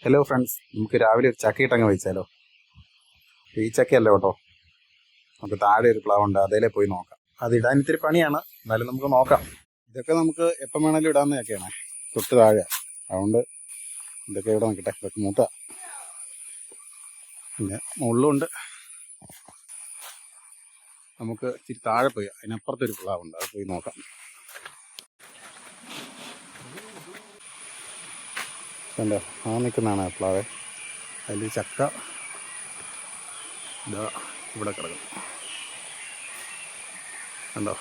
Hello friends, നമുക്ക് രാവിലെ ഒരു ചക്കയിട്ടങ്ങ് വെച്ചാലോ? ഈ ചക്കയല്ല കേട്ടോ, നമുക്ക് താഴെ ഒരു പ്ലാവുണ്ട്, അതേലെ പോയി നോക്കാം. അത് ഇടാൻ ഇത്തിരി പണിയാണ്, എന്നാലും നമുക്ക് നോക്കാം. ഇതൊക്കെ നമുക്ക് എപ്പം വേണേലും ഇടാവുന്ന ചക്കയാണ്, തൊട്ട് താഴെ. അതുകൊണ്ട് ഇതൊക്കെ ഇവിടെ നോക്കട്ടെ, ഇതൊക്കെ മൂത്ത. പിന്നെ മുള്ളുണ്ട്. നമുക്ക് ഇച്ചിരി താഴെ പോയി അതിനപ്പുറത്തൊരു പ്ലാവുണ്ട്, അത് പോയി നോക്കാം. കണ്ടോ, ആ നിൽക്കുന്നതാണ് പ്ലാവ്. അതിൽ ചക്ക ഇതാ ഇവിടെ കിടക്കും. കണ്ടോ,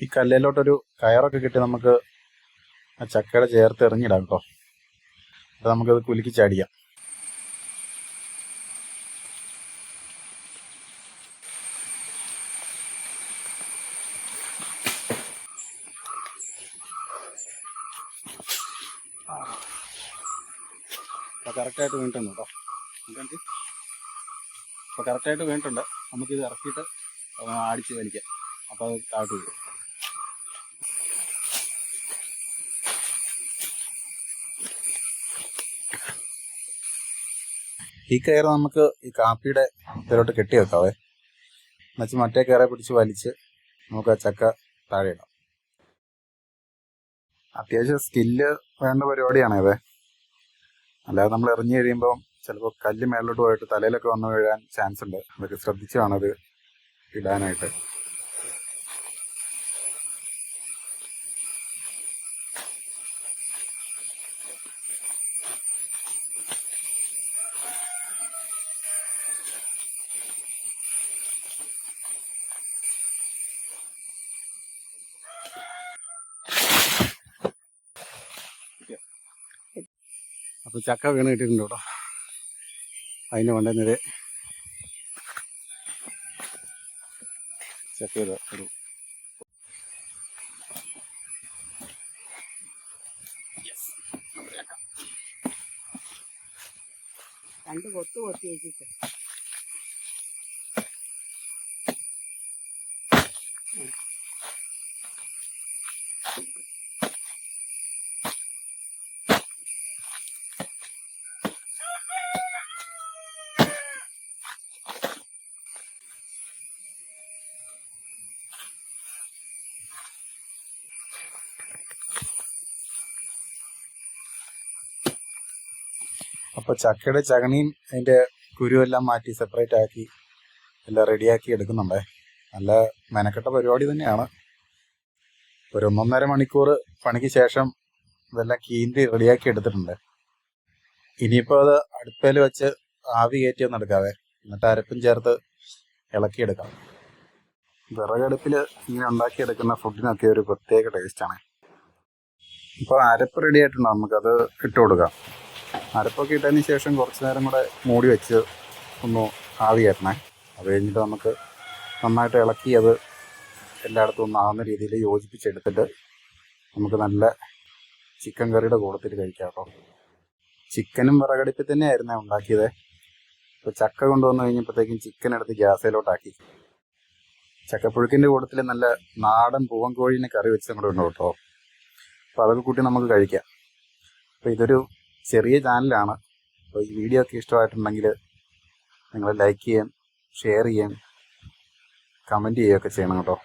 ഈ കല്ലിലോട്ടൊരു കയറൊക്കെ കിട്ടി നമുക്ക് ആ ചക്കയുടെ ചേർത്ത് എറിഞ്ഞിടാം കേട്ടോ. അപ്പോൾ നമുക്കത് കുലുക്കി ചാടിക്കാം. അപ്പോൾ കറക്റ്റായിട്ട് വീണിട്ടുണ്ട് കേട്ടോ. അപ്പോൾ കറക്റ്റായിട്ട് വീണിട്ടുണ്ട്. നമുക്കിത് ഇറക്കിയിട്ട് അടിച്ച് വലിക്കാം. അപ്പോൾ അത് താഴ്ത്തു വരും. ഈ കയറ് നമുക്ക് ഈ കാപ്പിയുടെ ഇതിലോട്ട് കെട്ടി വെക്കാവേ. എന്നുവെച്ചാൽ മറ്റേ കയറെ പിടിച്ച് വലിച്ച് നമുക്ക് ആ ചക്ക താഴെ ഇടാം. അത്യാവശ്യം സ്കില്ല് വേണ്ട പരിപാടിയാണ് ഇത്. അല്ലാതെ നമ്മൾ എറിഞ്ഞു കഴിയുമ്പോൾ ചിലപ്പോൾ കല്ല് മേളിലോട്ട് പോയിട്ട് തലയിലൊക്കെ വന്നു വീഴാൻ ചാൻസ് ഉണ്ട്. അതൊക്കെ ശ്രദ്ധിച്ച് വേണം അത് ഇടാനായിട്ട്. അപ്പോൾ ചക്ക വീണ് കിട്ടിയിട്ടുണ്ട് കേട്ടോ. അതിന് കൊണ്ടുവന്നത് ചക്കയുടെ ഒരു രണ്ട് കൊത്ത് കൊത്തി വെച്ചിട്ട് അപ്പോൾ ചക്കയുടെ ചകണിയും അതിൻ്റെ കുരുവെല്ലാം മാറ്റി സെപ്പറേറ്റ് ആക്കി എല്ലാം റെഡിയാക്കി എടുക്കുന്നുണ്ടേ. നല്ല മെനക്കെട്ട പരിപാടി തന്നെയാണ്. ഒരു 1.5 മണിക്കൂർ പണിക്ക് ശേഷം ഇതെല്ലാം കീന്തി റെഡിയാക്കി എടുത്തിട്ടുണ്ട്. ഇനിയിപ്പോൾ അത് അടുപ്പയിൽ വെച്ച് ആവി കയറ്റി ഒന്ന് എടുക്കാവേ. എന്നിട്ട് അരപ്പും ചേർത്ത് ഇളക്കിയെടുക്കാം. വിറകടുപ്പിൽ ഇങ്ങനെ ഉണ്ടാക്കിയെടുക്കുന്ന ഫുഡിനൊക്കെ ഒരു പ്രത്യേക ടേസ്റ്റാണ്. ഇപ്പോൾ അരപ്പ് റെഡി ആയിട്ടുണ്ട്, നമുക്കത് ഇട്ട് കൊടുക്കാം. അരപ്പൊക്കെ ഇട്ടതിന് ശേഷം കുറച്ച് നേരം കൂടെ മൂടി വെച്ച് ഒന്ന് ആവി കയറ്റണേ. അത് കഴിഞ്ഞിട്ട് നമുക്ക് നന്നായിട്ട് ഇളക്കി അത് എല്ലായിടത്തും ഒന്നാകുന്ന രീതിയിൽ യോജിപ്പിച്ചെടുത്തിട്ട് നമുക്ക് നല്ല ചിക്കൻ കറിയുടെ കൂടത്തിൽ കഴിക്കാം കേട്ടോ. ചിക്കനും വിറകടുപ്പിൽ തന്നെയായിരുന്നു ഉണ്ടാക്കിയത്. ഇപ്പോൾ ചക്ക കൊണ്ടുവന്ന് കഴിഞ്ഞപ്പോഴത്തേക്കും ചിക്കൻ എടുത്ത് ഗ്യാസിലോട്ടാക്കി. ചക്കപ്പുഴുക്കിൻ്റെ കൂട്ടത്തിൽ നല്ല നാടൻ പൂവൻ കോഴീനെ കറി വെച്ച് അങ്ങോട്ട് ഉണ്ട് കേട്ടോ. അപ്പോൾ അതൊക്കെ കൂട്ടി നമുക്ക് കഴിക്കാം. അപ്പോൾ ഇതൊരു ചെറിയ ചാനലാണ്. അപ്പോൾ ഈ വീഡിയോ ഒക്കെ ഇഷ്ടമായിട്ടുണ്ടെങ്കിൽ നിങ്ങൾ ലൈക്ക് ചെയ്യാൻ, ഷെയർ ചെയ്യാൻ, കമൻറ്റ് ചെയ്യുകയൊക്കെ ചെയ്യണം കേട്ടോ.